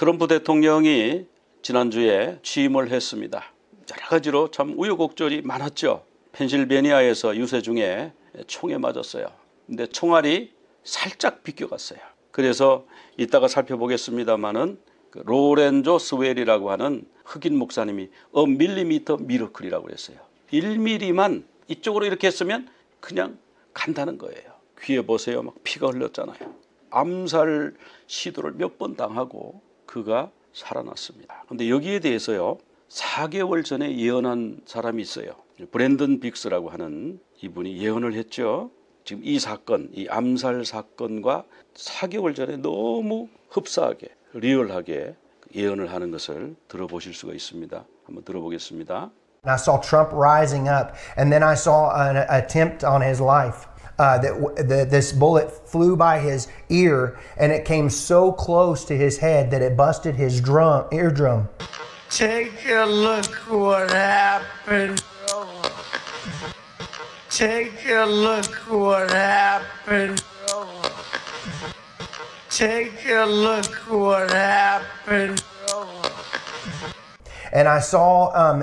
트럼프 대통령이 지난주에 취임을 했습니다. 여러 가지로 참 우여곡절이 많았죠. 펜실베니아에서 유세 중에 총에 맞았어요. 근데 총알이 살짝 비껴갔어요. 그래서 이따가 살펴보겠습니다마는 그 로렌조 스웰이라고 하는 흑인 목사님이 밀리미터 미러클이라고 했어요. 1mm만 이쪽으로 이렇게 했으면 그냥 간다는 거예요. 귀에 보세요. 막 피가 흘렀잖아요. 암살 시도를 몇 번 당하고 그가 살아났습니다. 그런데 여기에 대해서요, 4개월 전에 예언한 사람이 있어요. 브랜든 빅스라고 하는 이분이 예언을 했죠. 지금 이 사건, 이 암살 사건과 4개월 전에 너무 흡사하게, 리얼하게 예언을 하는 것을 들어보실 수가 있습니다. 한번 들어보겠습니다. I saw Trump rising up, and then I saw an attempt on his life. This bullet flew by his ear, and it came so close to his head that it busted his eardrum. Take a look what happened. Take a look what happened. Take a look what happened. And I saw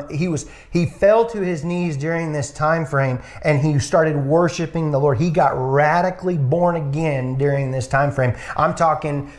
he fell to his knees during this time frame, and he started worshiping the Lord. He got radically born again during this time frame. I'm talking,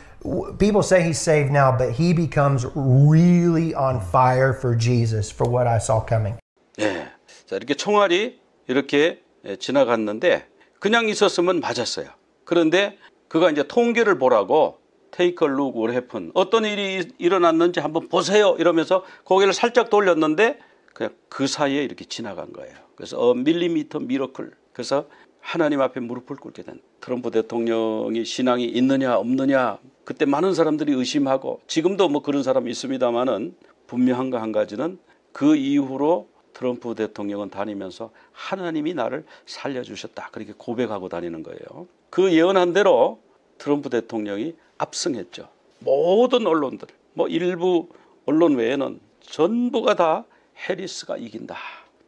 people say he's saved now, but he becomes really on fire for Jesus, for what I saw coming. 네, 자, 이렇게 총알이 이렇게 지나갔는데 그냥 있었으면 맞았어요. 그런데 그가 이제 통계를 보라고 Take a look what happened. 어떤 일이 일어났는지 한번 보세요. 이러면서 고개를 살짝 돌렸는데 그냥 그 사이에 이렇게 지나간 거예요. 그래서 밀리미터 미러클. 그래서 하나님 앞에 무릎을 꿇게 된 트럼프 대통령이 신앙이 있느냐 없느냐 그때 많은 사람들이 의심하고 지금도 뭐 그런 사람이 있습니다만은 분명한 거 한 가지는 그 이후로 트럼프 대통령은 다니면서 하나님이 나를 살려주셨다. 그렇게 고백하고 다니는 거예요. 그 예언한 대로 트럼프 대통령이 압승했죠. 모든 언론들, 뭐 일부 언론 외에는 전부가 다 해리스가 이긴다.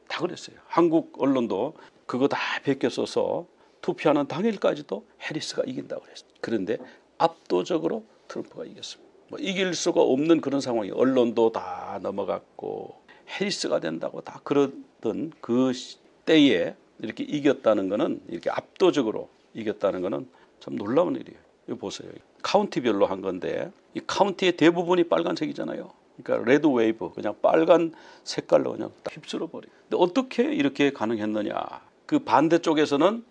다 그랬어요. 한국 언론도 그거 다 베껴 써서 투표하는 당일까지도 해리스가 이긴다고 그랬어요. 그런데 압도적으로 트럼프가 이겼습니다. 뭐 이길 수가 없는 그런 상황이 언론도 다 넘어갔고 해리스가 된다고 다 그러던 그 때에 이렇게 이겼다는 거는 이렇게 압도적으로 이겼다는 거는 참 놀라운 일이에요. 이거 보세요. 카운티별로 한 건데 이 카운티의 대부분이 빨간색이잖아요. 그러니까 레드 웨이브 그냥 빨간 색깔로 그냥 딱 휩쓸어 버려요. 근데 어떻게 이렇게 가능했느냐? 그 반대쪽에서는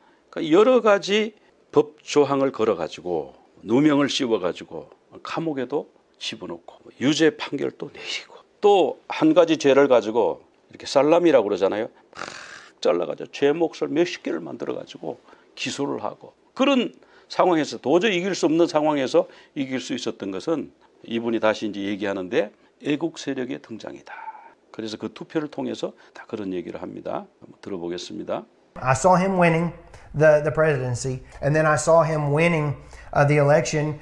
여러 가지 법 조항을 걸어가지고 누명을 씌워가지고 감옥에도 집어넣고 유죄 판결도 내리고 또 한 가지 죄를 가지고 이렇게 살라미라고 그러잖아요. 막 잘라가지고 죄 몫을 몇십 개를 만들어가지고 기소를 하고 그런 상황에서 도저히 이길 수 없는 상황에서 이길 수 있었던 것은 이분이 다시 이제 얘기하는데 애국 세력의 등장이다. 그래서 그 투표를 통해서 다 그런 얘기를 합니다. 한번 들어보겠습니다. I saw him winning the presidency, and then I saw him winning the election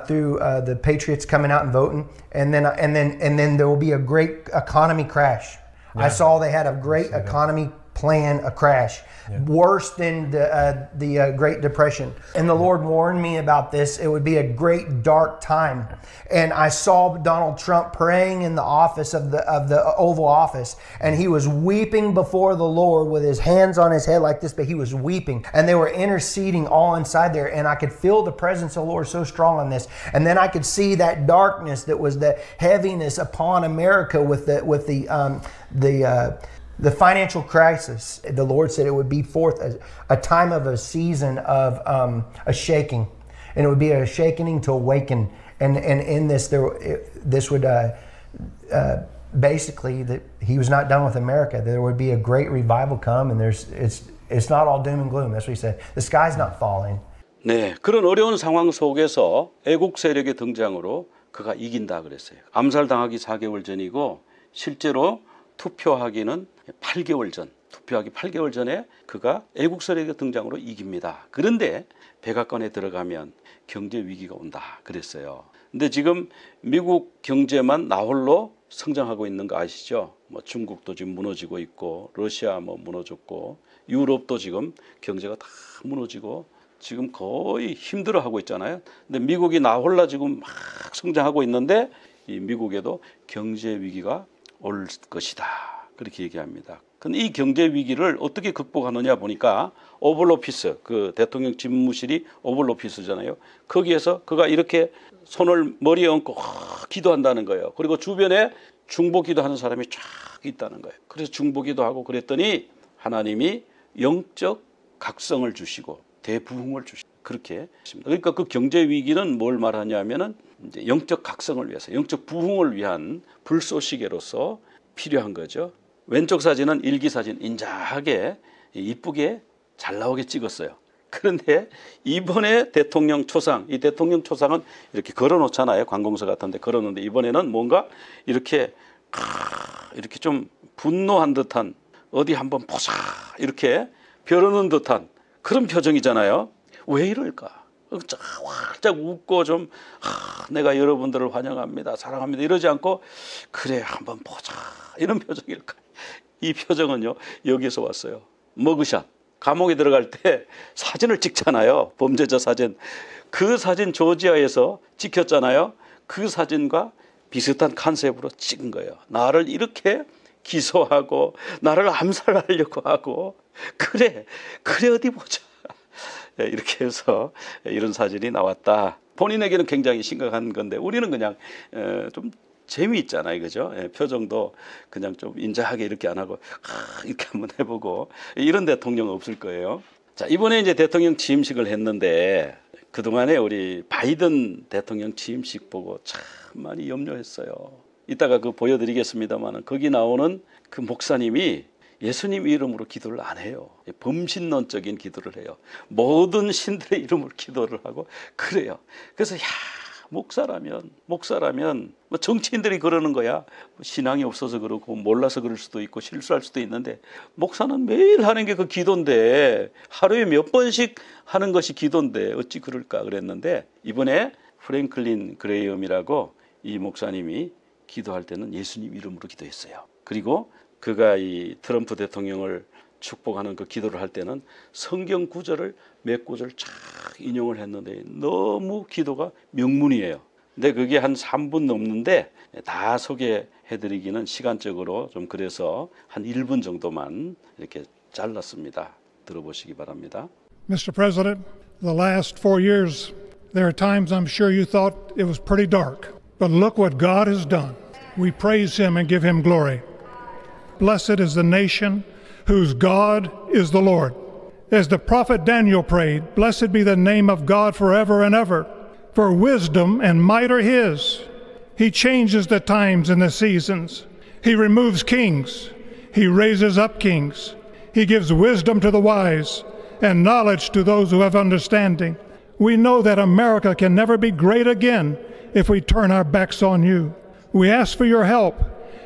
through the Patriots coming out and voting, and then there will be a great economy crash. Yeah. I saw they had a great economy plan, a crash, worse than the Great Depression. And the Lord warned me about this. It would be a great dark time. And I saw Donald Trump praying in the office of the Oval Office, and he was weeping before the Lord with his hands on his head like this, but he was weeping. And they were interceding all inside there, and I could feel the presence of the Lord so strong on this. And then I could see that darkness that was the heaviness upon America with the financial crisis. The Lord said it would be forth a time of a season of a shaking, and it would be a shaking to awaken. And in this, this would basically that He was not done with America. There would be a great revival come, and it's not all doom and gloom. That's what He said. The sky's not falling. 네, 그런 어려운 상황 속에서 애국 세력의 등장으로 그가 이긴다 그랬어요. 암살당하기 4개월 전이고 실제로 투표하기는 8개월 전, 투표하기 8개월 전에 그가 애국 세력의 등장으로 이깁니다. 그런데 백악관에 들어가면 경제 위기가 온다 그랬어요. 근데 지금 미국 경제만 나홀로 성장하고 있는 거 아시죠? 뭐 중국도 지금 무너지고 있고 러시아 뭐 무너졌고 유럽도 지금 경제가 다 무너지고 지금 거의 힘들어하고 있잖아요. 근데 미국이 나홀라 지금 막 성장하고 있는데 이 미국에도 경제 위기가 올 것이다. 그렇게 얘기합니다. 근데 이 경제 위기를 어떻게 극복하느냐 보니까 오벌 오피스, 그 대통령 집무실이 오벌 오피스잖아요. 거기에서 그가 이렇게 손을 머리에 얹고 기도한다는 거예요. 그리고 주변에 중보 기도하는 사람이 쫙 있다는 거예요. 그래서 중보 기도하고 그랬더니 하나님이 영적 각성을 주시고 대부흥을 주시고 그렇게 했습니다. 그러니까 그 경제 위기는 뭘 말하냐면은 이제 영적 각성을 위해서, 영적 부흥을 위한 불쏘시개로서 필요한 거죠. 왼쪽 사진은 일기 사진, 인자하게 이쁘게 잘 나오게 찍었어요. 그런데 이번에 대통령 초상, 이 대통령 초상은 이렇게 걸어놓잖아요. 관공서 같은데 걸어놓는데 이번에는 뭔가 이렇게 좀 분노한 듯한, 어디 한번 보자 이렇게 벼르는 듯한 그런 표정이잖아요. 왜 이럴까? 활짝 웃고 좀 내가 여러분들을 환영합니다, 사랑합니다 이러지 않고 그래 한번 보자 이런 표정일까? 이 표정은요 여기서 왔어요. 머그샷. 감옥에 들어갈 때 사진을 찍잖아요. 범죄자 사진. 그 사진 조지아에서 찍혔잖아요. 그 사진과 비슷한 컨셉으로 찍은 거예요. 나를 이렇게 기소하고 나를 암살하려고 하고 그래 어디 보자 이렇게 해서 이런 사진이 나왔다. 본인에게는 굉장히 심각한 건데 우리는 그냥 좀 재미있잖아요, 그죠? 표정도 그냥 좀 인자하게 이렇게 안 하고 이렇게 한번 해보고 이런 대통령 없을 거예요. 자, 이번에 이제 대통령 취임식을 했는데 그 동안에 우리 바이든 대통령 취임식 보고 참 많이 염려했어요. 이따가 그 보여드리겠습니다만 거기 나오는 그 목사님이 예수님 이름으로 기도를 안 해요. 범신론적인 기도를 해요. 모든 신들의 이름으로 기도를 하고 그래요. 그래서 목사라면 뭐 정치인들이 그러는 거야. 신앙이 없어서 그러고 몰라서 그럴 수도 있고 실수할 수도 있는데 목사는 매일 하는 게 그 기도인데 하루에 몇 번씩 하는 것이 기도인데 어찌 그럴까 그랬는데 이번에 프랭클린 그레이엄이라고 이 목사님이 기도할 때는 예수님 이름으로 기도했어요. 그리고 그가 이 트럼프 대통령을 축복하는 그 기도를 할 때는 성경 구절을 몇 구절 쫙 인용을 했는데 너무 기도가 명문이에요. 근데 그게 한 3분 넘는데 다 소개해드리기는 시간적으로 좀 그래서 한 1분 정도만 이렇게 잘랐습니다. 들어보시기 바랍니다. Mr. President, the last 4 years, there are times I'm sure you thought it was pretty dark. But look what God has done. We praise Him and give Him glory. Blessed is the nation whose God is the Lord. As the prophet Daniel prayed, blessed be the name of God forever and ever. For wisdom and might are His. He changes the times and the seasons. He removes kings. He raises up kings. He gives wisdom to the wise and knowledge to those who have understanding. We know that America can never be great again if we turn our backs on you. We ask for your help,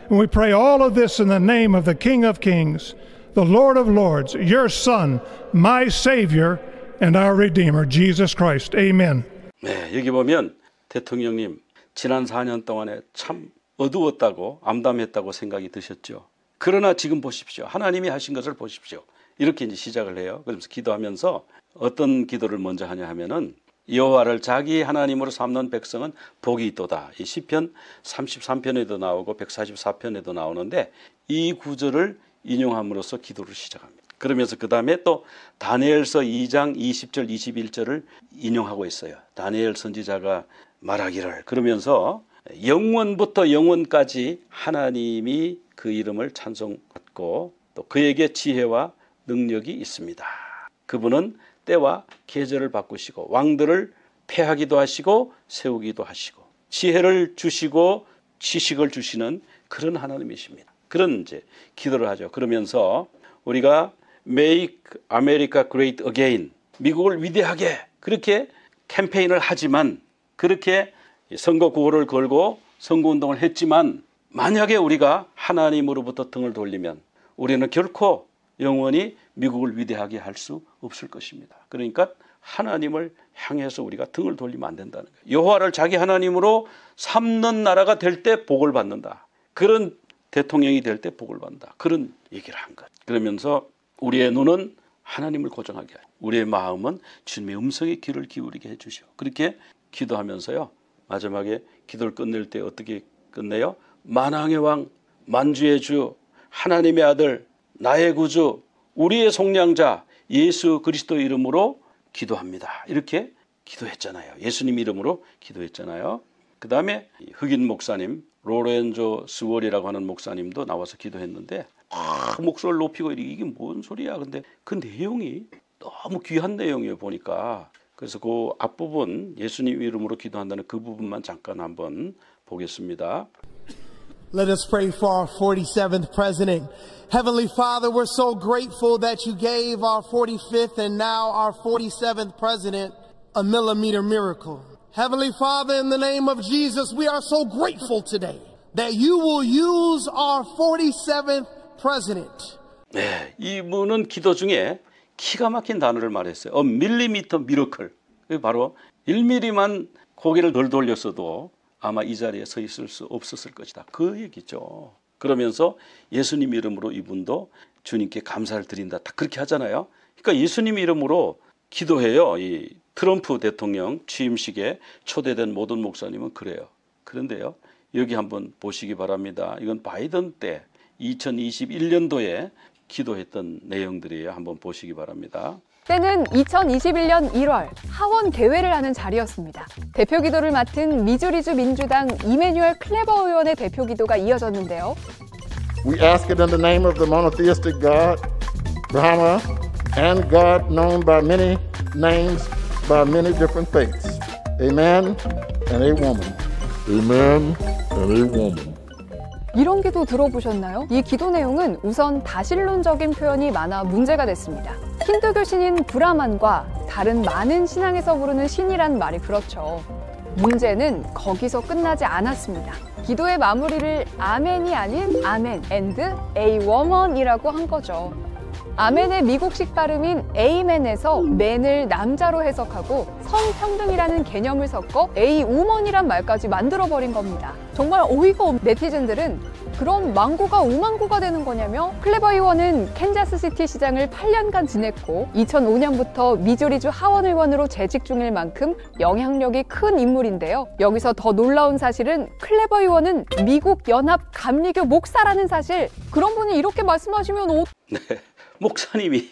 and we pray all of this in the name of the King of Kings, the Lord of Lords, your Son, my Savior, and our Redeemer, Jesus Christ. Amen. 네, 여기 보면 대통령님 지난 4년 동안에 참 어두웠다고 암담했다고 생각이 드셨죠. 그러나 지금 보십시오. 하나님이 하신 것을 보십시오. 이렇게 이제 시작을 해요. 그러면서 기도하면서 어떤 기도를 먼저 하냐 하면은 여호와를 자기 하나님으로 삼는 백성은 복이 있도다. 이 시편 33편에도 나오고 144편에도 나오는데 이 구절을 인용함으로써 기도를 시작합니다. 그러면서 그 다음에 또 다니엘서 2장 20절 21절을 인용하고 있어요. 다니엘 선지자가 말하기를 그러면서 영원부터 영원까지 하나님이 그 이름을 찬송받고 또 그에게 지혜와 능력이 있습니다. 그분은 때와 계절을 바꾸시고 왕들을 패하기도 하시고 세우기도 하시고 지혜를 주시고 지식을 주시는 그런 하나님이십니다. 그런 이제 기도를 하죠. 그러면서 우리가 Make America Great Again, 미국을 위대하게 그렇게 캠페인을 하지만 그렇게 선거 구호를 걸고 선거운동을 했지만 만약에 우리가 하나님으로부터 등을 돌리면 우리는 결코 영원히 미국을 위대하게 할 수 없을 것입니다. 그러니까 하나님을 향해서 우리가 등을 돌리면 안 된다는 거예요. 여호와를 자기 하나님으로 삼는 나라가 될 때 복을 받는다. 그런 대통령이 될 때 복을 받는다. 그런 얘기를 한 것. 그러면서 우리의 눈은 하나님을 고정하게 해요. 우리의 마음은 주님의 음성에 귀를 기울이게 해주시오. 그렇게 기도하면서요. 마지막에 기도를 끝낼 때 어떻게 끝내요? 만왕의 왕, 만주의 주, 하나님의 아들, 나의 구주, 우리의 속량자 예수 그리스도 이름으로 기도합니다. 이렇게 기도했잖아요. 예수님 이름으로 기도했잖아요. 그 다음에 흑인 목사님 로렌조 스월이라고 하는 목사님도 나와서 기도했는데 목소리를 높이고 이게 뭔 소리야. 근데 그 내용이 너무 귀한 내용이에요. 보니까. 그래서 그 앞부분 예수님 이름으로 기도한다는 그 부분만 잠깐 한번 보겠습니다. Let us pray for our 47th president. Heavenly Father, we're so grateful that you gave our 45th and now our 47th president a millimeter miracle. Heavenly Father, in the name of Jesus, we are so grateful today that you will use our 47th president. 네, 이분은 기도 중에 기가 막힌 단어를 말했어요. A millimeter miracle. 바로 1mm만 고개를 덜 돌렸어도 아마 이 자리에 서 있을 수 없었을 것이다. 그 얘기죠. 그러면서 예수님 이름으로 이분도 주님께 감사를 드린다. 다 그렇게 하잖아요. 그러니까 예수님 이름으로 기도해요. 이 트럼프 대통령 취임식에 초대된 모든 목사님은 그래요. 그런데요. 여기 한번 보시기 바랍니다. 이건 바이든 때 2021년도에 기도했던 내용들이에요. 한번 보시기 바랍니다. 때는 2021년 1월 하원 개회를 하는 자리였습니다. 대표 기도를 맡은 미주리주 민주당 이메뉴얼 클레버 의원의 대표 기도가 이어졌는데요. We ask it in the name of the monotheistic God, Brahma, and God known by many names, by many different faiths. Amen and a woman. Amen and a woman. 이런 기도 들어보셨나요? 이 기도 내용은 우선 다신론적인 표현이 많아 문제가 됐습니다. 힌두교 신인 브라만과 다른 많은 신앙에서 부르는 신이란 말이 그렇죠. 문제는 거기서 끝나지 않았습니다. 기도의 마무리를 아멘이 아닌 아멘 and a woman이라고 한 거죠. 아멘의 미국식 발음인 에이멘에서 맨을 남자로 해석하고 성평등이라는 개념을 섞어 에이 우먼이란 말까지 만들어버린 겁니다. 정말 어이가 없는 네티즌들은 그럼 망고가 우망고가 되는 거냐며 클레버 의원은 캔자스시티 시장을 8년간 지냈고 2005년부터 미주리주 하원 의원으로 재직 중일 만큼 영향력이 큰 인물인데요. 여기서 더 놀라운 사실은 클레버 의원은 미국 연합 감리교 목사라는 사실. 그런 분이 이렇게 말씀하시면 네. 목사님이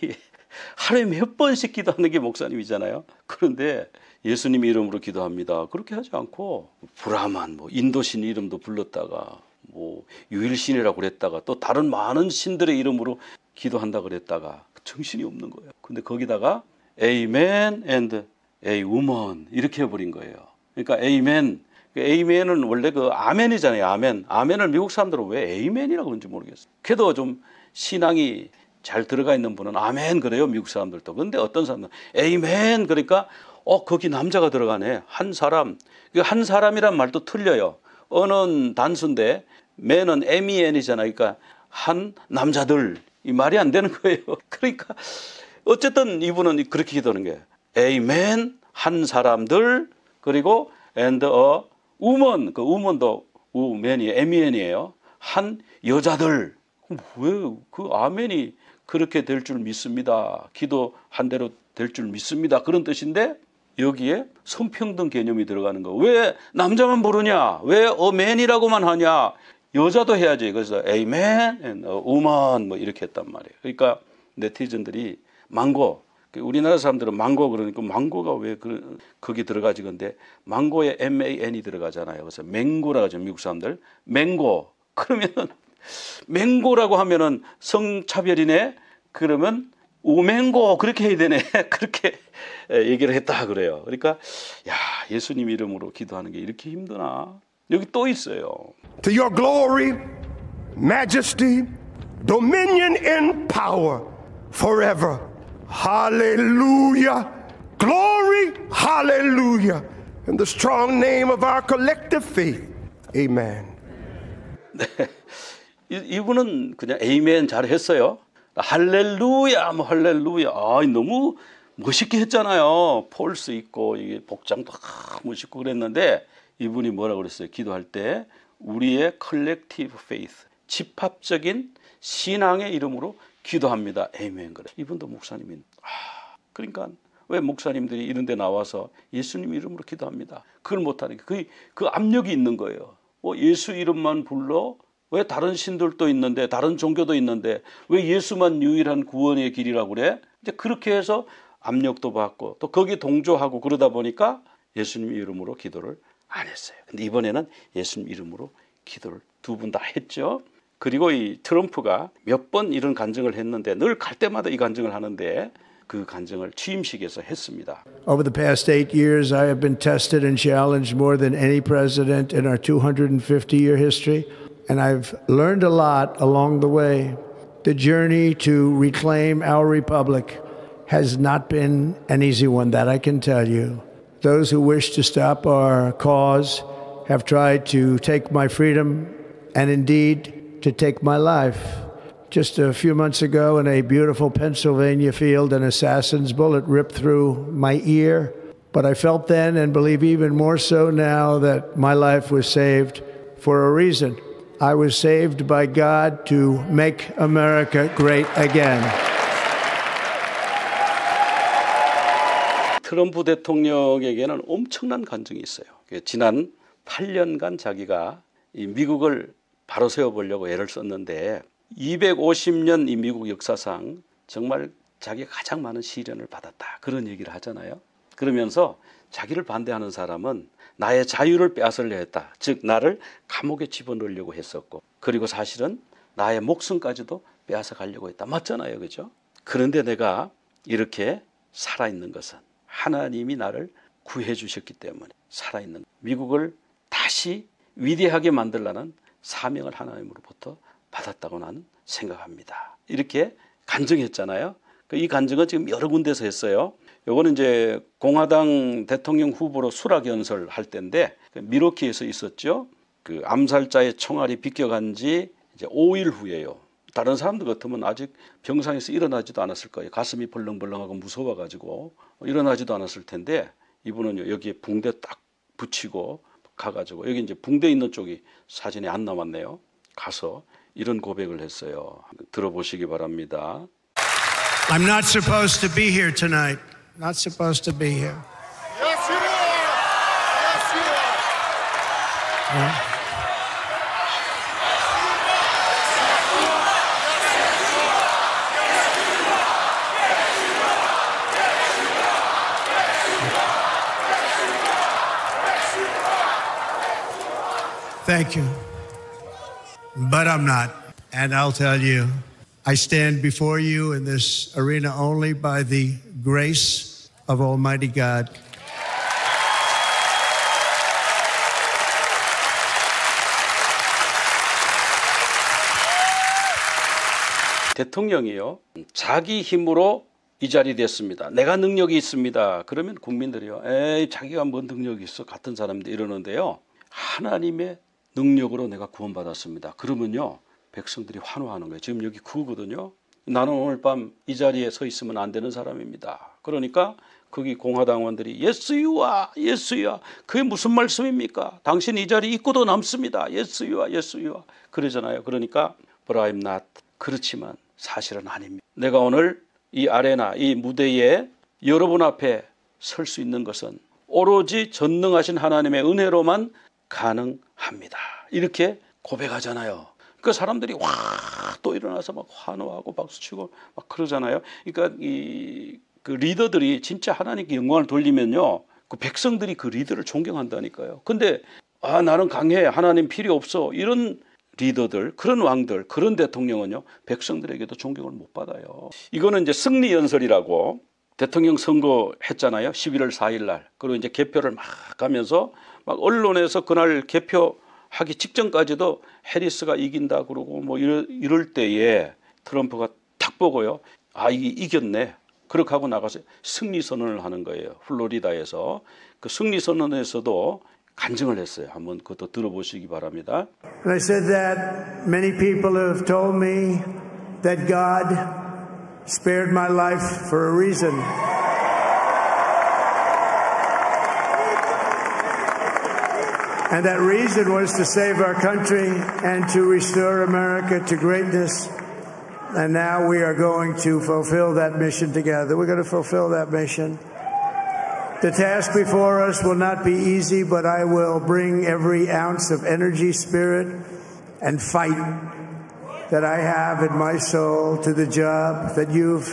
하루에 몇 번씩 기도하는 게 목사님이잖아요. 그런데 예수님 이름으로 기도합니다. 그렇게 하지 않고 브라만, 인도신 이름도 불렀다가 유일신이라고 그랬다가 또 다른 많은 신들의 이름으로 기도한다 그랬다가 정신이 없는 거예요. 근데 거기다가 Amen and a woman 이렇게 해버린 거예요. 그러니까 Amen. 에이멘은 원래 그 아멘이잖아요. 아멘. 아멘을 미국 사람들은 왜 에이멘이라고 그런지 모르겠어요. 그래도 좀 신앙이 잘 들어가 있는 분은 아멘 그래요. 미국 사람들도. 그런데 어떤 사람들은 에이멘 그러니까 거기 남자가 들어가네. 한 사람. 한 사람이란 말도 틀려요. 어는 단수인데 맨은 MEN이잖아요. 그러니까 한 남자들. 이 말이 안 되는 거예요. 그러니까 어쨌든 이분은 그렇게 기도하는 거예요. 에이멘 한 사람들 그리고 and a woman. 그 woman도 woman이 MEN이에요. 한 여자들. 왜 그 아멘이 그렇게 될 줄 믿습니다. 기도한 대로 될 줄 믿습니다. 그런 뜻인데 여기에 성평등 개념이 들어가는 거. 왜 남자만 부르냐? 왜 어맨이라고만 하냐? 여자도 해야지. 그래서 amen and a woman 이렇게 했단 말이에요. 그러니까 네티즌들이 망고. 우리나라 사람들은 망고 그러니까 망고가 왜 거기 들어가지? 근데 망고에 MAN이 들어가잖아요. 그래서 맹고라고 하죠. 미국 사람들. 맹고. 그러면은 맹고라고 하면은 성차별이네. 그러면 우맹고 그렇게 해야 되네. 그렇게 얘기를 했다 그래요. 그러니까 야 예수님 이름으로 기도하는 게 이렇게 힘드나? 여기 또 있어요. To your glory, majesty, dominion and power forever. Hallelujah. Glory, hallelujah. In the strong name of our collective faith. Amen. 네. 이분은 그냥 에이멘 잘 했어요. 할렐루야, 할렐루야. 너무 멋있게 했잖아요. 폴스 있고, 이게 복장도 멋있고 그랬는데, 이분이 뭐라고 그랬어요? 기도할 때, 우리의 컬렉티브 페이스, 집합적인 신앙의 이름으로 기도합니다. 에이멘 그래. 이분도 목사님인. 그러니까 왜 목사님들이 이런 데 나와서 예수님 이름으로 기도합니다. 그걸 못하니까 그 압력이 있는 거예요. 예수 이름만 불러? 왜 다른 신들도 있는데 다른 종교도 있는데 왜 예수만 유일한 구원의 길이라고 그래? 이제 그렇게 해서 압력도 받고 또 거기 동조하고 그러다 보니까 예수님 이름으로 기도를 안 했어요. 근데 이번에는 예수님 이름으로 기도를 두 분 다 했죠. 그리고 이 트럼프가 몇 번 이런 간증을 했는데 늘 갈 때마다 이 간증을 하는데 그 간증을 취임식에서 했습니다. Over the past 8 years, I have been tested and challenged more than any president in our 250-year history, and I've learned a lot along the way. The journey to reclaim our republic has not been an easy one, that I can tell you. Those who wish to stop our cause have tried to take my freedom and indeed to take my life. Just a few months ago in a beautiful Pennsylvania field, an assassin's bullet ripped through my ear. But I felt then and believe even more so now that my life was saved for a reason. I was saved by God to make America great again. 트럼프 대통령에게는 엄청난 간증이 있어요. 지난 8년간 자기가 이 미국을 바로 세워보려고 애를 썼는데 250년 이 미국 역사상 정말 자기가 가장 많은 시련을 받았다. 그런 얘기를 하잖아요. 그러면서 자기를 반대하는 사람은 나의 자유를 빼앗으려 했다. 즉 나를 감옥에 집어넣으려고 했었고 그리고 사실은 나의 목숨까지도 빼앗아 가려고 했다. 맞잖아요. 그죠? 그런데 내가 이렇게 살아있는 것은 하나님이 나를 구해 주셨기 때문에 살아있는 미국을 다시 위대하게 만들라는 사명을 하나님으로부터 받았다고 나는 생각합니다. 이렇게 간증했잖아요. 이 간증은 지금 여러 군데서 했어요. 요거는 이제 공화당 대통령 후보로 수락연설 할 때인데 미러키에서 있었죠. 그 암살자의 총알이 비껴간 지 이제 5일 후에요. 다른 사람들 같으면 아직 병상에서 일어나지도 않았을 거예요. 가슴이 벌렁벌렁하고 무서워가지고 일어나지도 않았을 텐데 이분은 여기에 붕대 딱 붙이고 가가지고 여기 이제 붕대 있는 쪽이 사진에 안 남았네요. 가서 이런 고백을 했어요. 들어보시기 바랍니다. I'm not supposed to be here tonight. Not supposed to be here. Yes, you are. Yes, you are. Thank you. But I'm not. And I'll tell you, I stand before you in this arena only by the grace of Almighty God. 대통령이요. 자기 힘으로 이 자리 됐습니다. 내가 능력이 있습니다. 그러면 국민들이요. 에이 자기가 뭔 능력이 있어. 같은 사람인데 이러는데요. 하나님의 능력으로 내가 구원받았습니다. 그러면요. 백성들이 환호하는 거예요. 지금 여기 그거거든요. 나는 오늘 밤 이 자리에 서 있으면 안 되는 사람입니다. 그러니까 거기 공화당원들이 예수유아 예수유아 그게 무슨 말씀입니까? 당신 이 자리 있고도 남습니다. 예수유아 예수유아 그러잖아요. 그러니까 But I'm not. 그렇지만 사실은 아닙니다. 내가 오늘 이 아레나 이 무대에 여러분 앞에 설 수 있는 것은 오로지 전능하신 하나님의 은혜로만 가능합니다. 이렇게 고백하잖아요. 그 사람들이 와 또 일어나서 막 환호하고 박수치고 막 그러잖아요. 그러니까 그 리더들이 진짜 하나님께 영광을 돌리면요, 그 백성들이 그 리더를 존경한다니까요. 근데 나는 강해, 하나님 필요 없어 이런 리더들, 그런 왕들, 그런 대통령은요 백성들에게도 존경을 못 받아요. 이거는 이제 승리 연설이라고 대통령 선거 했잖아요. 11월 4일 날. 그리고 이제 개표를 막 가면서 막 언론에서 그날 개표하기 직전까지도 해리스가 이긴다 그러고 뭐 이럴 때에 트럼프가 딱 보고요. 이게 이겼네. 그렇게 하고 나가서 승리 선언을 하는 거예요. 플로리다에서. 그 승리 선언에서도 간증을 했어요. 한번 그것도 들어보시기 바랍니다. I said that many people have told me that God spared my life for a reason. And that reason was to save our country and to restore America to greatness. And now we are going to fulfill that mission together. We're going to fulfill that mission. The task before us will not be easy, but I will bring every ounce of energy, spirit, and fight that I have in my soul to the job that you've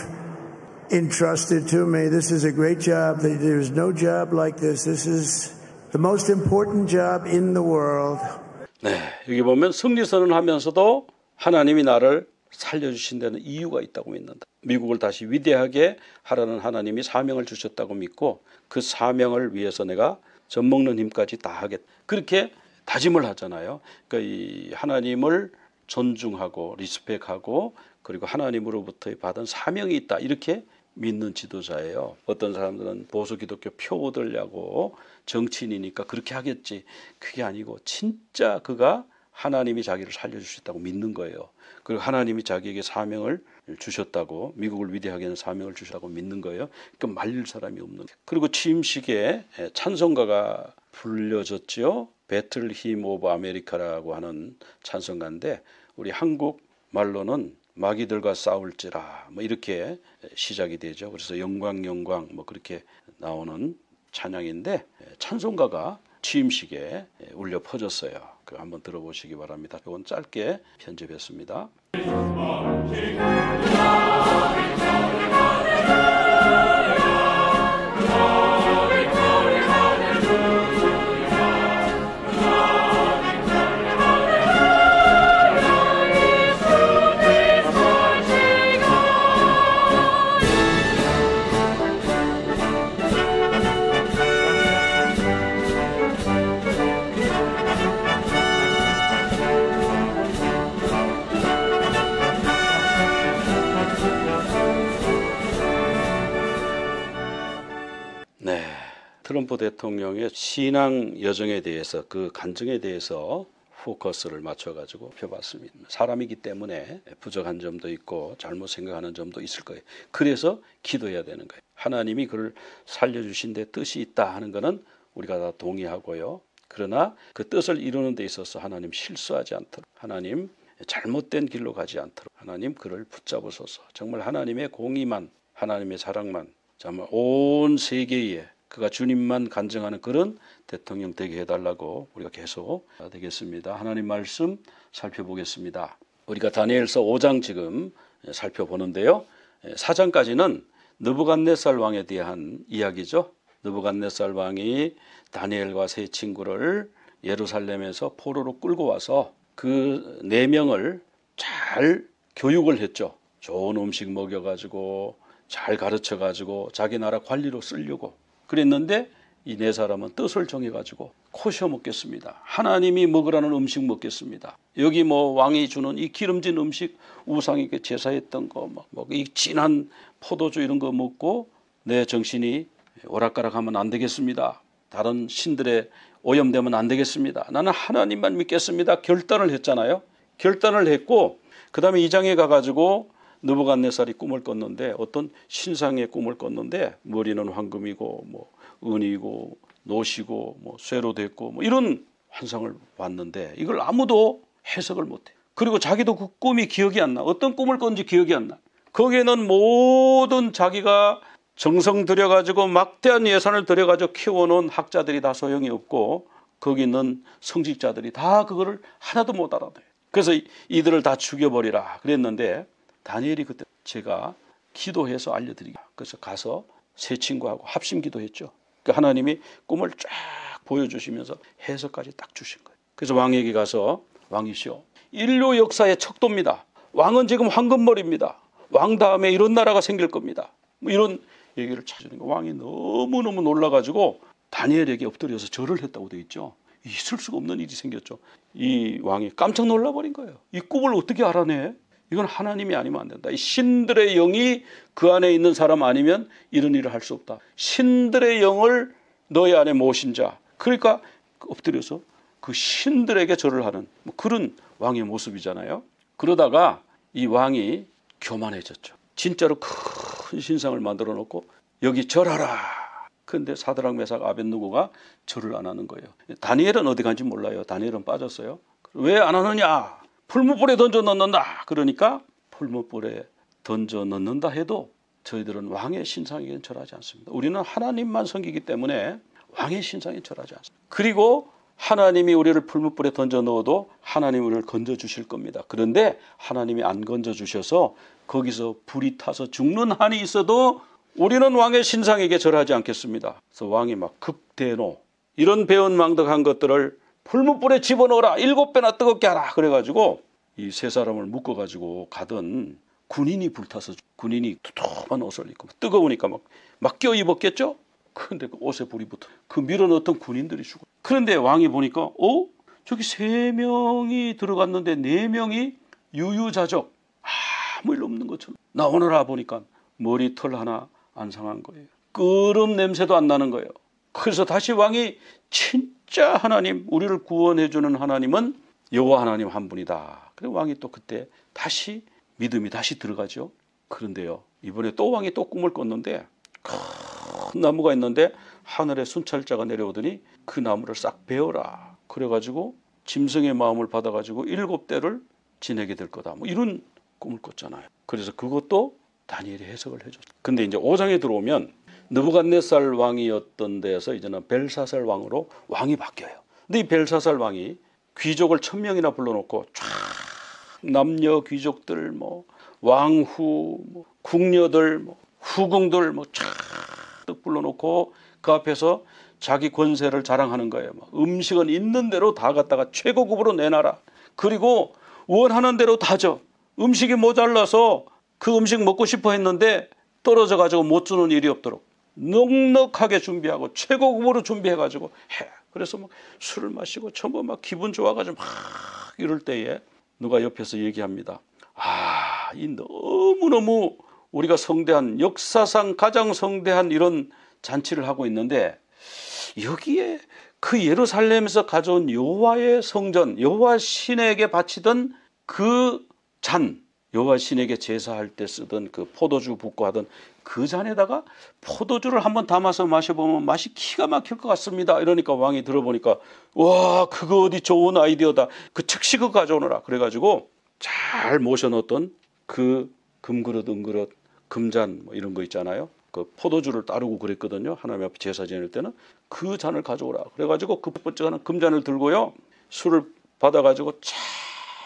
entrusted to me. This is a great job. There's no job like this. This is the most important job in the world. 네, 여기 보면 승리선언을 하면서도 하나님이 나를 살려주신 데는 이유가 있다고 믿는다. 미국을 다시 위대하게 하라는 하나님이 사명을 주셨다고 믿고 그 사명을 위해서 내가 젖먹는 힘까지 다 하겠다. 그렇게 다짐을 하잖아요. 그러니까 이 하나님을 존중하고 리스펙하고 그리고 하나님으로부터 받은 사명이 있다. 이렇게 믿는 지도자예요. 어떤 사람들은 보수 기독교 표 얻으려고 정치인이니까 그렇게 하겠지. 그게 아니고 진짜 그가 하나님이 자기를 살려주셨다고 믿는 거예요. 그리고 하나님이 자기에게 사명을 주셨다고, 미국을 위대하게 하는 사명을 주셨다고 믿는 거예요. 그러니까 말릴 사람이 없는 거예요. 그리고 취임식에 찬송가가 불려졌죠. 배틀 힘 오브 아메리카라고 하는 찬송가인데 우리 한국 말로는 마귀들과 싸울지라 뭐 이렇게 시작이 되죠. 그래서 영광 영광 뭐 그렇게 나오는 찬양인데 찬송가가 취임식에 울려 퍼졌어요. 그거 한번 들어보시기 바랍니다. 이건 짧게 편집했습니다. 트럼프 대통령의 신앙 여정에 대해서 그 간증에 대해서 포커스를 맞춰가지고 펴봤습니다. 사람이기 때문에 부족한 점도 있고 잘못 생각하는 점도 있을 거예요. 그래서 기도해야 되는 거예요. 하나님이 그를 살려주신 데 뜻이 있다 하는 것은 우리가 다 동의하고요. 그러나 그 뜻을 이루는 데 있어서 하나님 실수하지 않도록, 하나님 잘못된 길로 가지 않도록 하나님 그를 붙잡으소서. 정말 하나님의 공의만, 하나님의 사랑만 정말 온 세계에 그가 주님만 간증하는 그런 대통령 되게 해달라고 우리가 계속 되겠습니다. 하나님 말씀 살펴보겠습니다. 우리가 다니엘서 5장 지금 살펴보는데요. 4장까지는 느부갓네살 왕에 대한 이야기죠. 느부갓네살 왕이 다니엘과 세 친구를 예루살렘에서 포로로 끌고 와서 그 4명을 잘 교육을 했죠. 좋은 음식 먹여가지고 잘 가르쳐가지고 자기 나라 관리로 쓰려고 그랬는데 이 4사람은 뜻을 정해가지고 코셔 먹겠습니다. 하나님이 먹으라는 음식 먹겠습니다. 여기 뭐 왕이 주는 이 기름진 음식, 우상에게 제사했던 거, 뭐 이 진한 포도주 이런 거 먹고 내 정신이 오락가락하면 안 되겠습니다. 다른 신들의 오염되면 안 되겠습니다. 나는 하나님만 믿겠습니다. 결단을 했잖아요. 결단을 했고 그 다음에 2장에 가가지고 느부갓네살이 꿈을 꿨는데 어떤 신상의 꿈을 꿨는데 머리는 황금이고 뭐 은이고 노시고 뭐 쇠로 됐고 뭐 이런 환상을 봤는데 이걸 아무도 해석을 못해. 그리고 자기도 그 꿈이 기억이 안 나. 어떤 꿈을 꿨는지 기억이 안 나. 거기에는 모든 자기가 정성 들여가지고 막대한 예산을 들여가지고 키워놓은 학자들이 다 소용이 없고 거기 있는 성직자들이 다 그거를 하나도 못 알아들어요. 그래서 이들을 다 죽여버리라 그랬는데 다니엘이 그때 제가 기도해서 알려드리기. 그래서 가서 세 친구하고 합심 기도했죠. 그러니까 하나님이 꿈을 쫙 보여주시면서 해석까지 딱 주신 거예요. 그래서 왕에게 가서 왕이시여 인류 역사의 척도입니다. 왕은 지금 황금머리입니다. 왕 다음에 이런 나라가 생길 겁니다. 뭐 이런 얘기를 찾으니까 왕이 너무너무 놀라가지고 다니엘에게 엎드려서 절을 했다고 되어 있죠. 있을 수가 없는 일이 생겼죠. 이 왕이 깜짝 놀라버린 거예요. 이 꿈을 어떻게 알아내? 이건 하나님이 아니면 안 된다. 이 신들의 영이 그 안에 있는 사람 아니면 이런 일을 할 수 없다. 신들의 영을 너희 안에 모신 자. 그러니까 엎드려서 그 신들에게 절을 하는 뭐 그런 왕의 모습이잖아요. 그러다가 이 왕이 교만해졌죠. 진짜로 큰 신상을 만들어 놓고 여기 절하라. 그런데 사드락 메삭 아벳느고가 절을 안 하는 거예요. 다니엘은 어디 간지 몰라요. 다니엘은 빠졌어요. 왜 안 하느냐? 풀무불에 던져 넣는다. 그러니까 풀무불에 던져 넣는다 해도 저희들은 왕의 신상에게는 절하지 않습니다. 우리는 하나님만 섬기기 때문에 왕의 신상에 절하지 않습니다. 그리고 하나님이 우리를 풀무불에 던져 넣어도 하나님이 우리를 건져 주실 겁니다. 그런데 하나님이 안 건져 주셔서 거기서 불이 타서 죽는 한이 있어도 우리는 왕의 신상에게 절하지 않겠습니다. 그래서 왕이 막 극대노 이런 배은망덕한 것들을 풀무불에 집어넣어라. 7배나 뜨겁게 하라. 그래가지고 이 세 사람을 묶어가지고 가던 군인이 불타서 군인이 두툼한 옷을 입고 뜨거우니까 막 껴입었겠죠. 그런데 그 옷에 불이 붙어 그 밀어넣었던 군인들이 죽어. 그런데 왕이 보니까 저기 3명이 들어갔는데 4명이 유유자적 아무 일 없는 것처럼 나오너라 보니까 머리털 하나 안 상한 거예요. 끓음 냄새도 안 나는 거예요. 그래서 다시 왕이 진짜 하나님 우리를 구원해 주는 하나님은 여호와 하나님 한 분이다. 그리고 왕이 또 그때 다시 믿음이 다시 들어가죠. 그런데요 이번에 또 왕이 또 꿈을 꿨는데 큰 나무가 있는데 하늘에 순찰자가 내려오더니 그 나무를 싹 베어라. 그래가지고 짐승의 마음을 받아가지고 7대를 지내게 될 거다. 뭐 이런 꿈을 꿨잖아요. 그래서 그것도 다니엘이 해석을 해줬어요. 근데 이제 5장에 들어오면 느부갓네살 왕이었던 데에서 이제는 벨사살 왕으로 왕이 바뀌어요. 근데 이 벨사살 왕이 귀족을 1000명이나 불러놓고 쫙 남녀 귀족들 왕후 궁녀들 후궁들 쫙 불러놓고 그 앞에서 자기 권세를 자랑하는 거예요. 음식은 있는 대로 다 갖다가 최고급으로 내놔라. 그리고 원하는 대로 다 줘. 음식이 모자라서 그 음식 먹고 싶어 했는데 떨어져 가지고 못 주는 일이 없도록 넉넉하게 준비하고 최고급으로 준비해가지고 해. 그래서 술을 마시고 전부 기분 좋아가지고 막 이럴 때에 누가 옆에서 얘기합니다. 이 너무너무 우리가 성대한 역사상 가장 성대한 이런 잔치를 하고 있는데 여기에 그 예루살렘에서 가져온 여호와의 성전 여호와 신에게 바치던 그 잔 여호와 신에게 제사할 때 쓰던 그 포도주 붓고 하던 그 잔에다가 포도주를 한번 담아서 마셔보면 맛이 기가 막힐 것 같습니다. 이러니까 왕이 들어보니까 와 그거 어디 좋은 아이디어다. 그 즉시 그거 가져오너라. 그래가지고 잘 모셔놓던 그 금그릇 은그릇 금잔 이런 거 있잖아요. 그 포도주를 따르고 그랬거든요. 하나님 앞에 제사 지낼 때는 그 잔을 가져오라. 그래가지고 그 번쩍하는 금잔을 들고요. 술을 받아가지고 쫙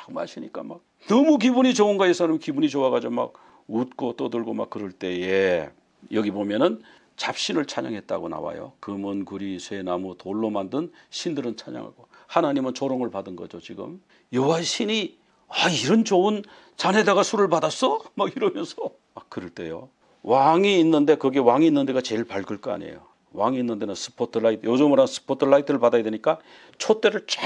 마시니까 너무 기분이 좋은 거예요. 사람 기분이 좋아가지고 웃고 떠들고 그럴 때에 여기 보면은 잡신을 찬양했다고 나와요. 금은 구리 쇠나무 돌로 만든 신들은 찬양하고 하나님은 조롱을 받은 거죠. 지금 여호와 신이 이런 좋은 잔에다가 술을 받았어? 이러면서 그럴 때요. 왕이 있는데 거기 왕이 있는 데가 제일 밝을 거 아니에요. 왕이 있는 데는 스포트라이트 요즘으로 한 스포트라이트를 받아야 되니까 촛대를 쫙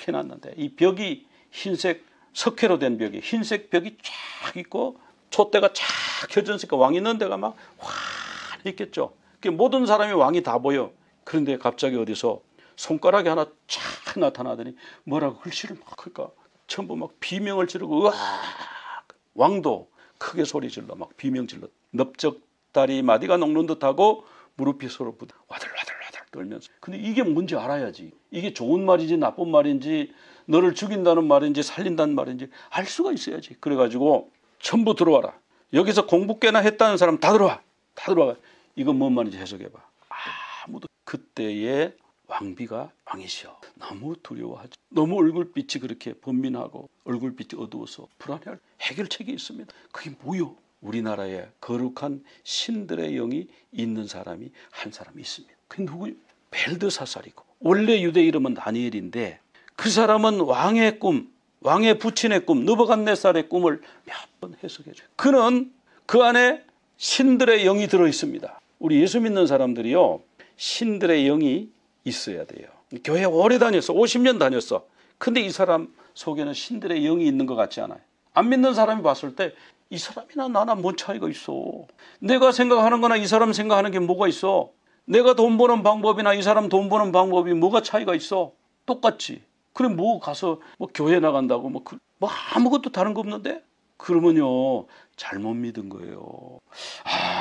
해놨는데 이 벽이 흰색 석회로 된 벽이 흰색 벽이 쫙 있고 촛대가 쫙 켜졌으니까 왕이 있는 데가 환했겠죠. 모든 사람이 왕이 다 보여. 그런데 갑자기 어디서 손가락이 하나 쫙 나타나더니 뭐라고 글씨를 그러니까 전부 비명을 지르고 으악 왕도 크게 소리 질러 비명 질러 넓적다리 마디가 녹는 듯하고 무릎이 서로 와들와들와들 떨면서. 근데 이게 뭔지 알아야지. 이게 좋은 말인지 나쁜 말인지 너를 죽인다는 말인지 살린다는 말인지 알 수가 있어야지. 그래가지고 전부 들어와라. 여기서 공부 꽤나 했다는 사람 다 들어와. 다 들어와. 이건 뭔 말인지 해석해봐. 아무도. 그때의 왕비가 왕이시여. 너무 두려워하지. 너무 얼굴빛이 그렇게 번민하고 얼굴빛이 어두워서 불안해할 해결책이 있습니다. 그게 뭐요? 우리나라에 거룩한 신들의 영이 있는 사람이 한 사람이 있습니다. 그게 누구요? 벨드사살이고 원래 유대 이름은 다니엘인데 그 사람은 왕의 꿈, 왕의 부친의 꿈, 느부갓네살의 꿈을 몇 번 해석해줘요. 그는 그 안에 신들의 영이 들어있습니다. 우리 예수 믿는 사람들이요 신들의 영이 있어야 돼요. 교회 오래 다녔어. 50년 다녔어. 근데 이 사람 속에는 신들의 영이 있는 것 같지 않아요. 안 믿는 사람이 봤을 때 이 사람이나 나나 뭔 차이가 있어. 내가 생각하는 거나 이 사람 생각하는 게 뭐가 있어. 내가 돈 버는 방법이나 이 사람 돈 버는 방법이 뭐가 차이가 있어. 똑같지. 그래 가서 교회 나간다고 아무것도 다른 거 없는데? 그러면요 잘못 믿은 거예요.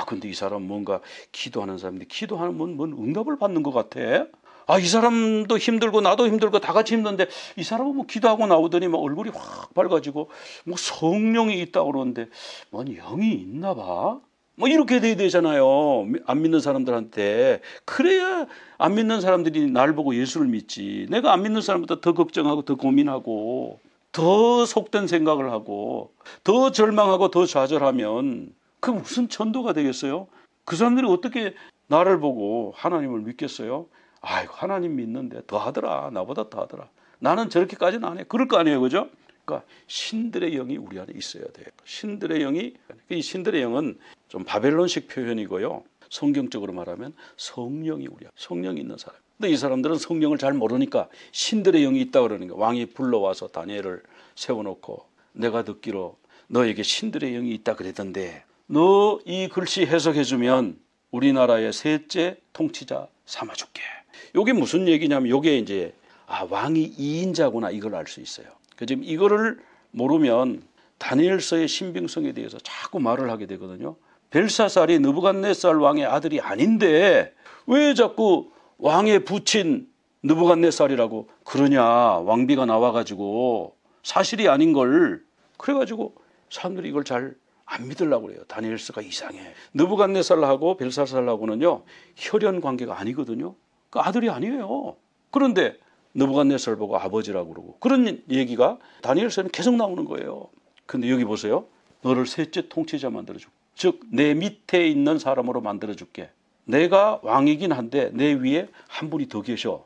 근데 이 사람 뭔가 기도하는 사람인데 기도하면 뭔 응답을 받는 것 같아. 아, 이 사람도 힘들고 나도 힘들고 다 같이 힘든데 이 사람은 뭐 기도하고 나오더니 막 얼굴이 확 밝아지고 뭐 성령이 있다고 그러는데 뭐 영이 있나 봐. 뭐 이렇게 돼야 되잖아요. 안 믿는 사람들한테. 그래야 안 믿는 사람들이 날 보고 예수를 믿지. 내가 안 믿는 사람보다 더 걱정하고 더 고민하고 더 속된 생각을 하고 더 절망하고 더 좌절하면 그 무슨 전도가 되겠어요? 그 사람들이 어떻게 나를 보고 하나님을 믿겠어요? 아이고, 하나님 믿는데 더 하더라. 나보다 더 하더라. 나는 저렇게까지는 안 해. 그럴 거 아니에요. 그죠? 그러니까 신들의 영이 우리 안에 있어야 돼요. 신들의 영이, 이 신들의 영은 좀 바벨론식 표현이고요. 성경적으로 말하면 성령이 우리 안에, 성령이 있는 사람. 근데 이 사람들은 성령을 잘 모르니까 신들의 영이 있다고 그러니까 왕이 불러와서 다니엘을 세워놓고 내가 듣기로 너에게 신들의 영이 있다 그랬던데 너 이 글씨 해석해주면 우리나라의 셋째 통치자 삼아줄게. 이게 무슨 얘기냐면 이게 이제 왕이 2인자구나 이걸 알 수 있어요. 지금 이거를 모르면 다니엘서의 신빙성에 대해서 자꾸 말을 하게 되거든요. 벨사살이 느부갓네살 왕의 아들이 아닌데 왜 자꾸 왕의 부친 느부갓네살이라고 그러냐. 왕비가 나와가지고 사실이 아닌 걸. 그래가지고 사람들이 이걸 잘 안 믿으려고 그래요. 다니엘서가 이상해. 느부갓네살하고 벨사살하고는요 혈연 관계가 아니거든요. 그 아들이 아니에요. 그런데 느부갓네살 보고 아버지라고 그러고 그런 얘기가 다니엘서에는 계속 나오는 거예요. 근데 여기 보세요. 너를 셋째 통치자 만들어줄게. 즉 내 밑에 있는 사람으로 만들어줄게. 내가 왕이긴 한데 내 위에 한 분이 더 계셔.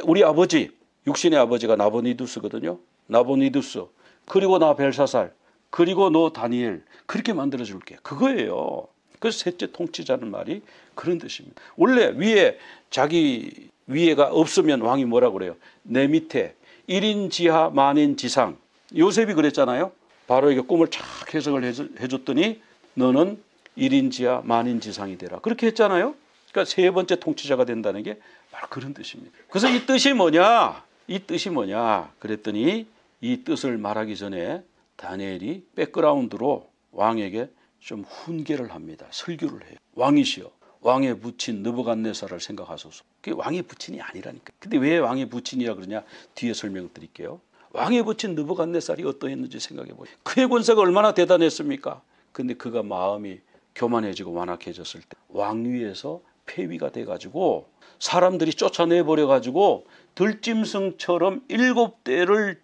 우리 아버지, 육신의 아버지가 나보니두스거든요. 나보니두스. 그리고 나 벨사살. 그리고 너 다니엘. 그렇게 만들어줄게. 그거예요. 그래서 셋째 통치자는 말이 그런 뜻입니다. 원래 위에 자기 위에가 없으면 왕이 뭐라고 그래요? 내 밑에 1인 지하 만인 지상. 요셉이 그랬잖아요. 바로 이게 꿈을 착 해석을 해줬더니 너는 1인 지하 만인 지상이 되라. 그렇게 했잖아요. 그러니까 세 번째 통치자가 된다는 게 바로 그런 뜻입니다. 그래서 이 뜻이 뭐냐? 이 뜻이 뭐냐? 그랬더니 이 뜻을 말하기 전에 다니엘이 백그라운드로 왕에게 좀 훈계를 합니다. 설교를 해요. 왕이시여, 왕의 부친 느부갓네살을 생각하소서. 그게 왕의 부친이 아니라니까. 근데 왜 왕의 부친이라 그러냐? 뒤에 설명드릴게요. 왕의 부친 느부갓네살이 어떠했는지 생각해 보세요. 그의 권세가 얼마나 대단했습니까? 근데 그가 마음이 교만해지고 완악해졌을 때 왕위에서 폐위가 돼가지고 사람들이 쫓아내버려가지고 들짐승처럼 7대를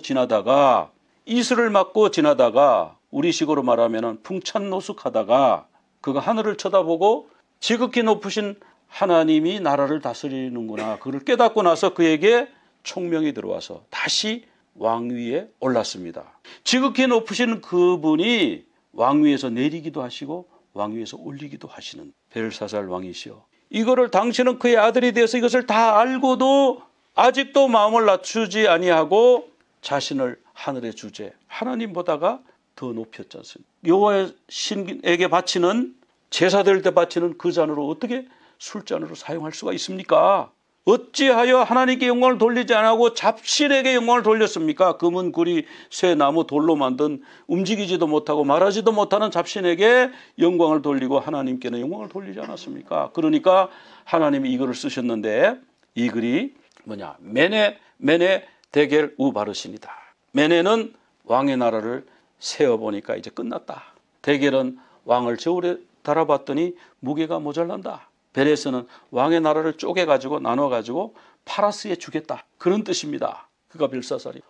지나다가 이슬을 맞고 지나다가 우리식으로 말하면 풍찬노숙하다가 그가 하늘을 쳐다보고 지극히 높으신 하나님이 나라를 다스리는구나. 그걸 깨닫고 나서 그에게 총명이 들어와서 다시 왕위에 올랐습니다. 지극히 높으신 그분이 왕위에서 내리기도 하시고 왕위에서 올리기도 하시는 벨사살 왕이시여. 이거를 당신은 그의 아들이 되어서 이것을 다 알고도 아직도 마음을 낮추지 아니하고 자신을 하늘의 주제 하나님보다가 더 높였지 않습니까? 여호와의 신에게 바치는 제사 드릴 때 바치는 그 잔으로 어떻게 술잔으로 사용할 수가 있습니까? 어찌하여 하나님께 영광을 돌리지 않고 잡신에게 영광을 돌렸습니까? 금은 구리 쇠 나무 돌로 만든 움직이지도 못하고 말하지도 못하는 잡신에게 영광을 돌리고 하나님께는 영광을 돌리지 않았습니까? 그러니까 하나님이 이글을 쓰셨는데 이 글이 뭐냐? 메네 데겔 우바르신이다. 메네는 왕의 나라를 세어보니까 이제 끝났다. 데겔은 왕을 저울에 달아봤더니 무게가 모자란다. 베레스는 왕의 나라를 쪼개가지고 나눠가지고 파라스에 주겠다. 그런 뜻입니다. 그가 벨사살이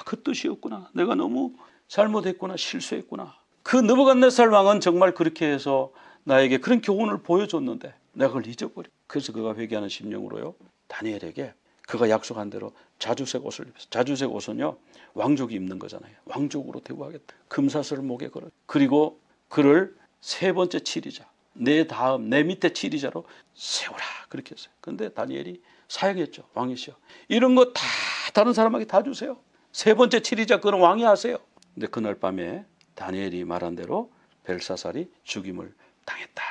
그 뜻이었구나. 내가 너무 잘못했구나. 실수했구나. 그 느부갓네살 왕은 정말 그렇게 해서 나에게 그런 교훈을 보여줬는데 내가 그걸 잊어버려. 그래서 그가 회개하는 심령으로요. 다니엘에게 그가 약속한 대로 자주색 옷을 입혔어. 자주색 옷은요. 왕족이 입는 거잖아요. 왕족으로 대우하겠다. 금사슬을 목에 걸어. 그리고 그를 세 번째 치리자. 내 다음 내 밑에 치리자로 세우라. 그렇게 했어요. 근데 다니엘이 사양했죠. 왕이시여. 이런 거 다 다른 사람에게 다 주세요. 세 번째 치리자 그는 왕이 하세요. 근데 그날 밤에 다니엘이 말한 대로 벨사살이 죽임을 당했다.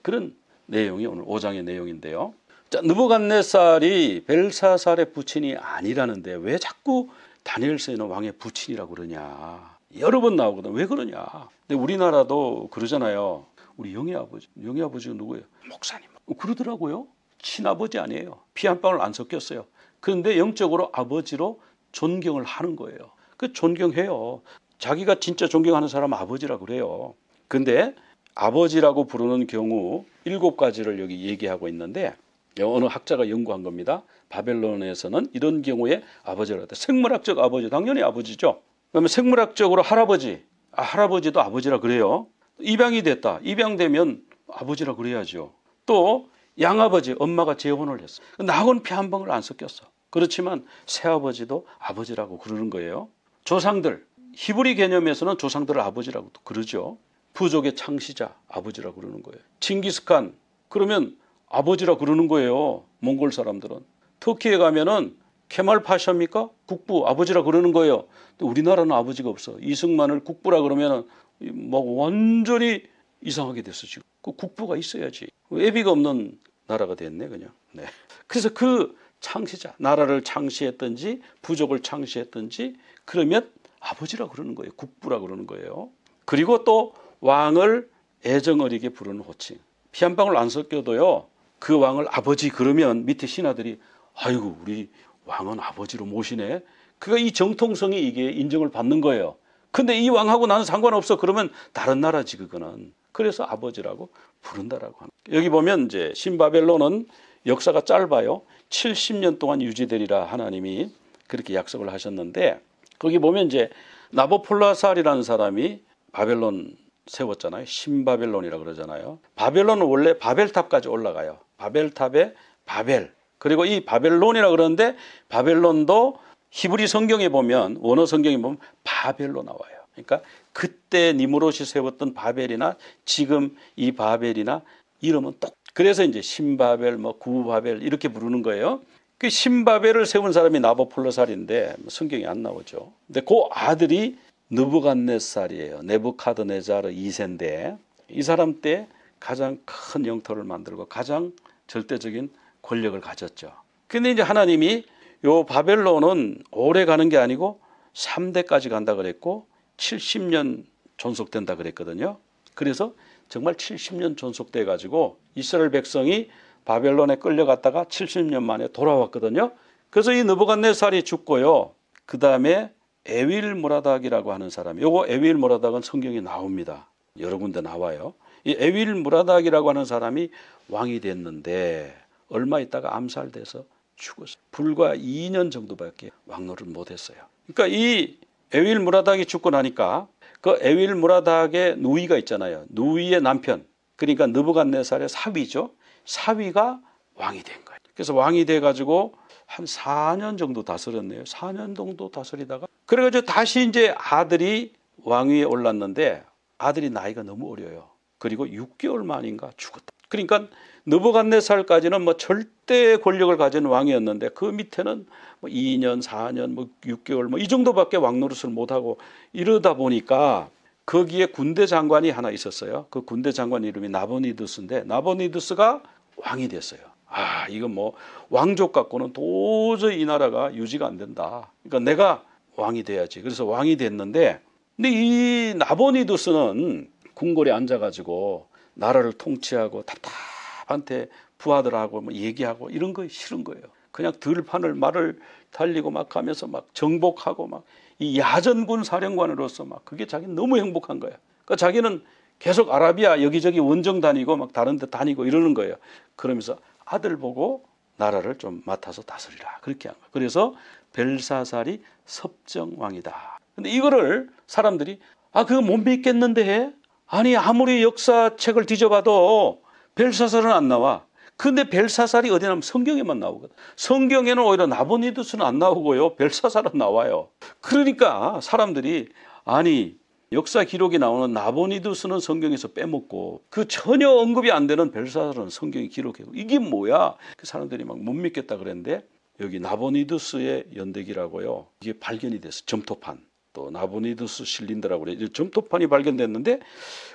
그런 내용이 오늘 5장의 내용인데요. 자, 느부갓네살이 벨사살의 부친이 아니라는데 왜 자꾸 다니엘서에는 왕의 부친이라고 그러냐. 여러 번 나오거든. 왜 그러냐. 근데 우리나라도 그러잖아요. 우리 영의 아버지. 영의 아버지가 누구예요? 목사님. 그러더라고요. 친아버지 아니에요. 피 한 방울 안 섞였어요. 그런데 영적으로 아버지로 존경을 하는 거예요. 그 존경해요. 자기가 진짜 존경하는 사람은 아버지라고 그래요. 근데 아버지라고 부르는 경우 7가지를 여기 얘기하고 있는데 어느 학자가 연구한 겁니다. 바벨론에서는 이런 경우에 아버지라고 해요. 생물학적 아버지, 당연히 아버지죠. 그러면 생물학적으로 할아버지, 할아버지도 아버지라 그래요. 입양이 됐다. 입양되면 아버지라 그래야죠. 또 양아버지, 엄마가 재혼을 했어. 나하고는 피 한 방울 안 섞였어. 그렇지만 새아버지도 아버지라고 그러는 거예요. 조상들, 히브리 개념에서는 조상들을 아버지라고도 그러죠. 부족의 창시자, 아버지라고 그러는 거예요. 칭기스칸, 그러면 아버지라 그러는 거예요. 몽골 사람들은. 터키에 가면은 케말 파샤입니까? 국부, 아버지라 그러는 거예요. 근데 우리나라는 아버지가 없어. 이승만을 국부라 그러면은 막 완전히 이상하게 됐어, 지금. 그 국부가 있어야지. 애비가 없는 나라가 됐네, 그냥. 네. 그래서 그 창시자, 나라를 창시했든지 부족을 창시했든지 그러면 아버지라 그러는 거예요. 국부라 그러는 거예요. 그리고 또 왕을 애정 어리게 부르는 호칭. 피 한 방울 안 섞여도요. 그 왕을 아버지 그러면 밑에 신하들이 아이고 우리 왕은 아버지로 모시네. 그러니까 이 정통성이 이게 인정을 받는 거예요. 근데 이 왕하고 나는 상관없어. 그러면 다른 나라지 그거는. 그래서 아버지라고 부른다라고 합니다. 여기 보면 이제 신바벨론은 역사가 짧아요. 70년 동안 유지되리라 하나님이 그렇게 약속을 하셨는데 거기 보면 이제 나보폴라살이라는 사람이 바벨론 세웠잖아요. 신바벨론이라 그러잖아요. 바벨론은 원래 바벨탑까지 올라가요. 바벨탑에 바벨. 그리고 이 바벨론이라 그러는데 바벨론도 히브리 성경에 보면 원어 성경에 보면 바벨로 나와요. 그러니까 그때 니무롯이 세웠던 바벨이나 지금 이 바벨이나 이름은 똑. 그래서 이제 신바벨, 뭐 구바벨 이렇게 부르는 거예요. 그 신바벨을 세운 사람이 나보폴라살인데 성경에 안 나오죠. 근데 그 아들이 느부갓네살이에요. 네부카드네자르 2세인데 이 사람 때 가장 큰 영토를 만들고 가장 절대적인 권력을 가졌죠. 근데 이제 하나님이 요 바벨론은 오래 가는 게 아니고 3대까지 간다 그랬고 70년 존속된다 그랬거든요. 그래서 정말 70년 존속돼 가지고 이스라엘 백성이 바벨론에 끌려갔다가 70년 만에 돌아왔거든요. 그래서 이 느부갓네살이 죽고요. 그 다음에 에윌무라닥이라고 하는 사람, 요거 에윌무라닥은 성경에 나옵니다. 여러 군데 나와요. 이 에윌무라닥이라고 하는 사람이 왕이 됐는데 얼마 있다가 암살돼서 죽었어요. 불과 2년 정도밖에 왕노를 못했어요. 그러니까 이 에윌무라닥이 죽고 나니까 그 에윌무라닥의 누이가 있잖아요. 누이의 남편, 그러니까 느부갓네살의 사위죠. 사위가 왕이 된 거예요. 그래서 왕이 돼가지고 한 4년 정도 다스렸네요. 4년 정도 다스리다가 그래가지고 다시 이제 아들이 왕위에 올랐는데 아들이 나이가 너무 어려요. 그리고 6개월 만인가 죽었다. 그러니까 느부갓네살까지는 뭐 절대 권력을 가진 왕이었는데 그 밑에는 뭐 2년, 4년, 뭐 6개월 뭐 이 정도밖에 왕노릇을 못하고 이러다 보니까 거기에 군대 장관이 하나 있었어요. 그 군대 장관 이름이 나보니두스인데 나보니두스가 왕이 됐어요. 아, 이건 뭐 왕족 갖고는 도저히 이 나라가 유지가 안 된다. 그러니까 내가 왕이 돼야지. 그래서 왕이 됐는데 근데 이 나보니두스는 궁궐에 앉아가지고 나라를 통치하고 답답한테 부하들하고 뭐 얘기하고 이런 거 싫은 거예요. 그냥 들판을 말을 달리고 막 하면서 막 정복하고 막 이 야전군 사령관으로서 막 그게 자기는 너무 행복한 거예요. 그러니까 자기는 계속 아라비아 여기저기 원정 다니고 막 다른 데 다니고 이러는 거예요. 그러면서 아들 보고 나라를 좀 맡아서 다스리라 그렇게 한 거예요. 그래서 벨사살이 섭정왕이다. 근데 이거를 사람들이 아 그거 못 믿겠는데 아니 아무리 역사책을 뒤져봐도 벨사살은 안 나와. 근데 벨사살이 어디 나오면 성경에만 나오거든. 성경에는 오히려 나보니두스는 안 나오고요. 벨사살은 나와요. 그러니까 사람들이 아니 역사 기록이 나오는 나보니두스는 성경에서 빼먹고 그 전혀 언급이 안 되는 벨사살은 성경이 기록해요. 이게 뭐야? 그 사람들이 막 못 믿겠다 그랬는데 여기 나보니두스의 연대기라고요. 이게 발견이 됐어. 점토판. 또 나보니두스 실린더라고 그래요. 점토판이 발견됐는데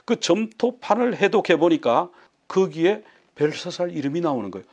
그 점토판을 해독해 보니까 거기에 벨사살 이름이 나오는 거예요.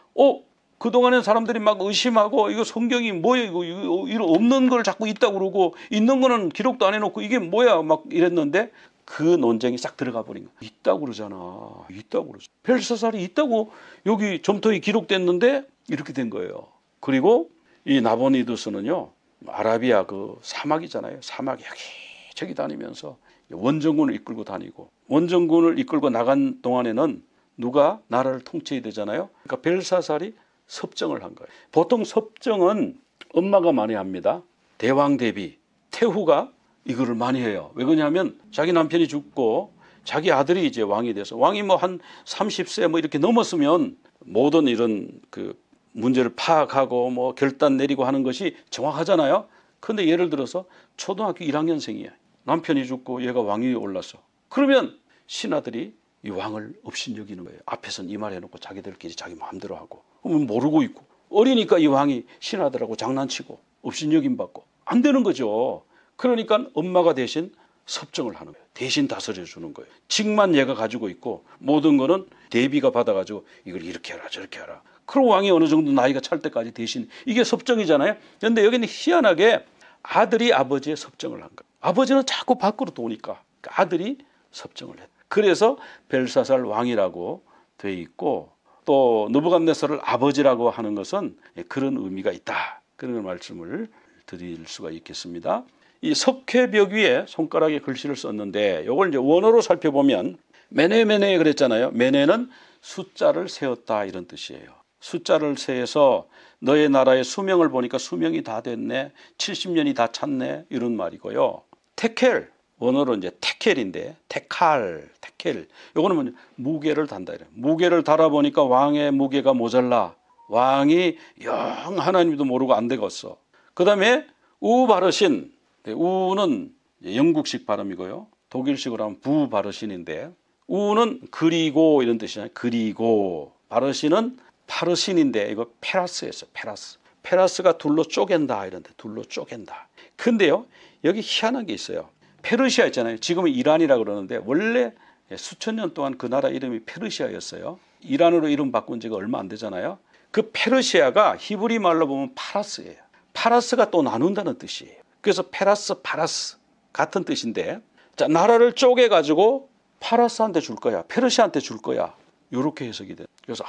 그동안에 사람들이 막 의심하고 이거 성경이 뭐야 이거 없는 걸 자꾸 있다고 그러고 있는 거는 기록도 안 해놓고 이게 뭐야 막 이랬는데 그 논쟁이 싹 들어가 버린 거예요. 있다고 그러잖아. 있다고 그러죠. 벨사살이 있다고 여기 점토에 기록됐는데 이렇게 된 거예요. 그리고 이 나보니두스는요, 아라비아 그 사막이잖아요. 사막 여기저기 다니면서 원정군을 이끌고 다니고, 원정군을 이끌고 나간 동안에는 누가 나라를 통치해야 되잖아요. 그러니까 벨사살이 섭정을 한 거예요. 보통 섭정은 엄마가 많이 합니다. 대왕 대비 태후가 이거를 많이 해요. 왜 그러냐면 자기 남편이 죽고 자기 아들이 이제 왕이 돼서, 왕이 뭐 한 30세 뭐 이렇게 넘었으면 모든 이런 그 문제를 파악하고 뭐 결단 내리고 하는 것이 정확하잖아요. 그런데 예를 들어서 초등학교 1학년생이야. 남편이 죽고 얘가 왕위에 올랐어. 그러면 신하들이 이 왕을 업신여기는 거예요. 앞에서는 이 말 해놓고 자기들끼리 자기 마음대로 하고, 그러면 모르고 있고, 어리니까 이 왕이 신하들하고 장난치고 업신여김 받고 안 되는 거죠. 그러니까 엄마가 대신 섭정을 하는 거예요. 대신 다스려 주는 거예요. 직만 얘가 가지고 있고 모든 거는 대비가 받아가지고 이걸 이렇게 하라 저렇게 하라. 그리고 왕이 어느 정도 나이가 찰 때까지 대신, 이게 섭정이잖아요. 그런데 여기는 희한하게 아들이 아버지의 섭정을 한 거예요. 아버지는 자꾸 밖으로 도니까 아들이 섭정을 했어요. 그래서 벨사살 왕이라고 돼 있고, 또 느부갓네살을 아버지라고 하는 것은 그런 의미가 있다. 그런 말씀을 드릴 수가 있겠습니다. 이 석회벽 위에 손가락에 글씨를 썼는데, 이걸 이제 원어로 살펴보면 메네메네 그랬잖아요. 메네는 숫자를 세었다 이런 뜻이에요. 숫자를 세서 너의 나라의 수명을 보니까 수명이 다 됐네, 70년이 다 찼네, 이런 말이고요. 테켈, 원어로 이제 테켈인데 테칼, 테켈, 요거는 뭐냐, 무게를 단다 이래요. 무게를 달아보니까 왕의 무게가 모자라. 왕이 영 하나님도 모르고 안 되겠어. 그 다음에 우바르신, 우는 영국식 발음이고요. 독일식으로 하면 부바르신인데, 우는 그리고 이런 뜻이잖아요. 그리고. 바르신은 파르신인데 이거 페라스였어요. 페라스. 페라스가 둘로 쪼갠다 이런데, 둘로 쪼갠다. 근데요, 여기 희한한 게 있어요. 페르시아 있잖아요. 지금은 이란이라고 그러는데 원래 수천 년 동안 그 나라 이름이 페르시아였어요. 이란으로 이름 바꾼 지가 얼마 안 되잖아요. 그 페르시아가 히브리 말로 보면 파라스예요. 파라스가 또 나눈다는 뜻이에요. 그래서 페라스, 파라스 같은 뜻인데, 자, 나라를 쪼개가지고 파라스한테 줄 거야, 페르시아한테 줄 거야, 이렇게 해석이 돼요. 그래서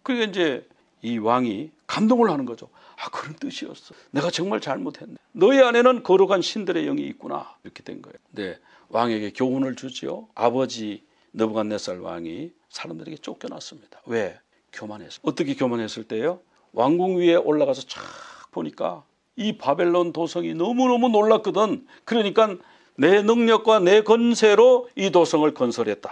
그게 이제 이 왕이 감동을 하는 거죠. 그런 뜻이었어. 내가 정말 잘못했네. 너희 안에는 거룩한 신들의 영이 있구나. 이렇게 된 거예요. 네, 왕에게 교훈을 주지요. 아버지 느부갓네살 왕이 사람들에게 쫓겨났습니다. 왜? 교만해서. 어떻게 교만했을 때요? 왕궁 위에 올라가서 쫙 보니까 이 바벨론 도성이 너무너무 놀랐거든. 그러니까 내 능력과 내 건세로 이 도성을 건설했다.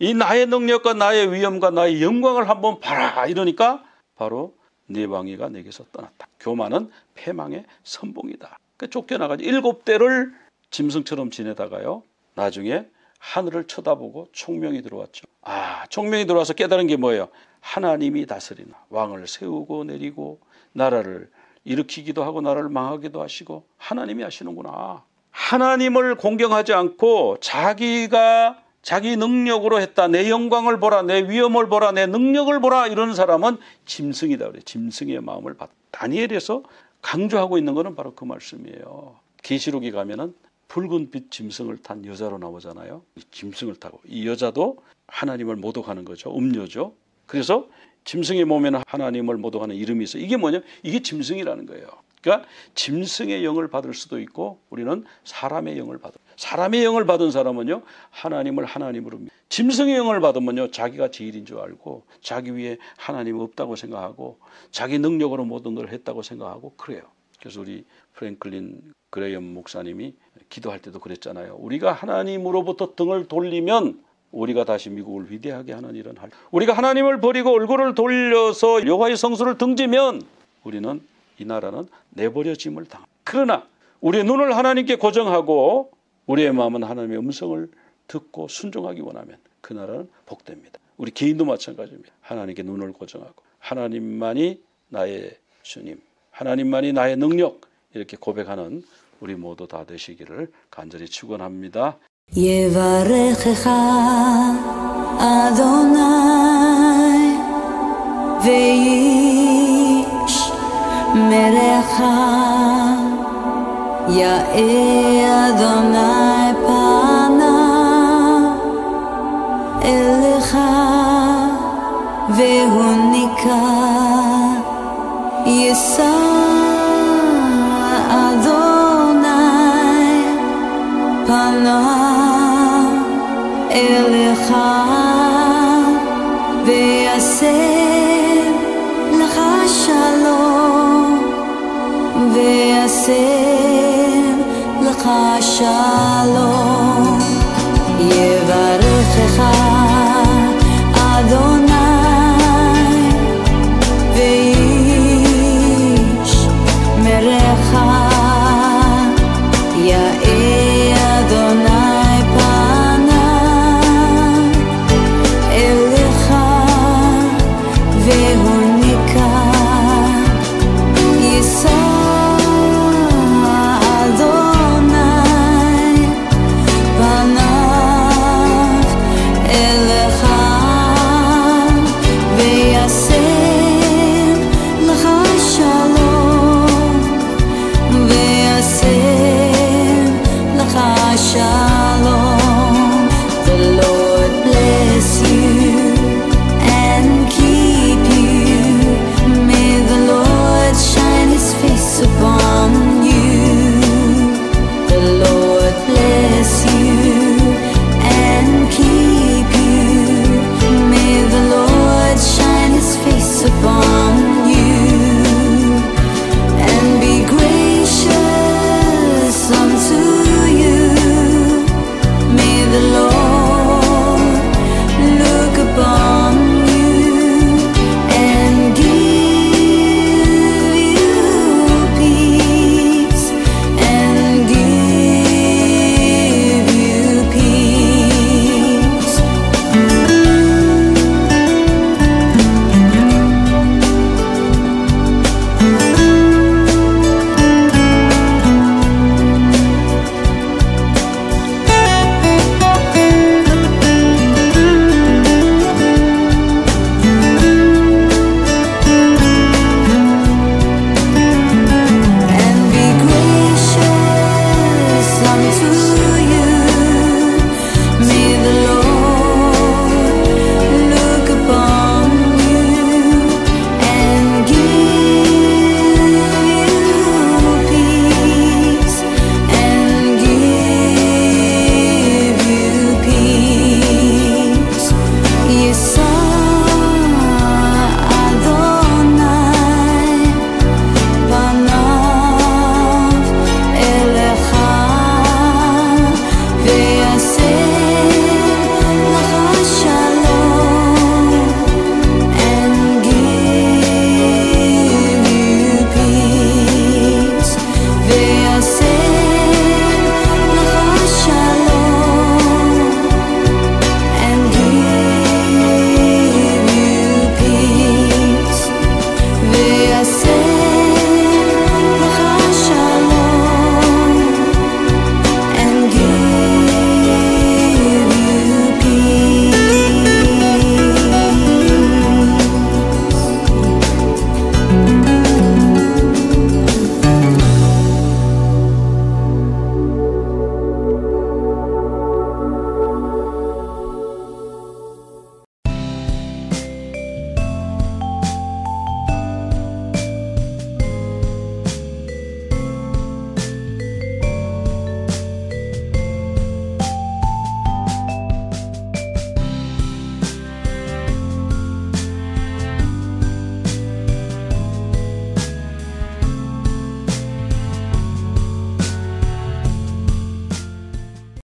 이 나의 능력과 나의 위엄과 나의 영광을 한번 봐라. 이러니까 바로 네 왕위가 내게서 떠났다. 교만은 패망의 선봉이다. 그러니까 쫓겨나가지고 7대를 짐승처럼 지내다가요, 나중에 하늘을 쳐다보고 총명이 들어왔죠. 총명이 들어와서 깨달은 게 뭐예요? 하나님이 다스리나, 왕을 세우고 내리고 나라를 일으키기도 하고 나라를 망하기도 하시고 하나님이 하시는구나. 하나님을 공경하지 않고 자기가 자기 능력으로 했다, 내 영광을 보라, 내 위엄을 보라, 내 능력을 보라, 이런 사람은 짐승이다 그래요. 짐승의 마음을 받다. 다니엘에서 강조하고 있는 것은 바로 그 말씀이에요. 계시록에 가면은 붉은빛 짐승을 탄 여자로 나오잖아요. 짐승을 타고, 이 여자도 하나님을 모독하는 거죠. 음녀죠. 그래서 짐승의 몸에는 하나님을 모독하는 이름이 있어요. 이게 뭐냐? 이게 짐승이라는 거예요. 그러니까 짐승의 영을 받을 수도 있고, 우리는 사람의 영을 받을. 사람의 영을 받은 사람은요, 하나님을 하나님으로 믿. 짐승의 영을 받으면요, 자기가 제일인 줄 알고 자기 위에 하나님 없다고 생각하고 자기 능력으로 모든 걸 했다고 생각하고 그래요. 그래서 우리 프랭클린 그레이엄 목사님이 기도할 때도 그랬잖아요. 우리가 하나님으로부터 등을 돌리면 우리가 다시 미국을 위대하게 하는 일은 할. 우리가 하나님을 버리고 얼굴을 돌려서 여호와의 성소를 등지면 우리는, 이 나라는 내버려짐을 당. 그러나 우리의 눈을 하나님께 고정하고 우리의 마음은 하나님의 음성을 듣고 순종하기 원하면 그 나라는 복됩니다. 우리 개인도 마찬가지입니다. 하나님께 눈을 고정하고 하나님만이 나의 주님, 하나님만이 나의 능력, 이렇게 고백하는 우리 모두 다 되시기를 간절히 축원합니다. יברכך אדוני וישמרך יאר אדוני פניו יישא אדוני פניו אליך ויעשה לך שלום ויעשה לך שלום יברכך אדוני ואיש מרעך יאיר אדוני פניו אליך והוניקה יישא אדוני פניו אליך ויעשה לך שלום ויעשה לך שלום. The Lord bless you and keep you. May the Lord shine his face upon you. The Lord bless you and keep you. May the Lord shine his face upon you and be gracious unto you. May the Lord look upon you and give you peace and give you peace. And be gracious unto you. May the Lord look upon you and give you peace and give you peace. יישא אדוני פניו אליך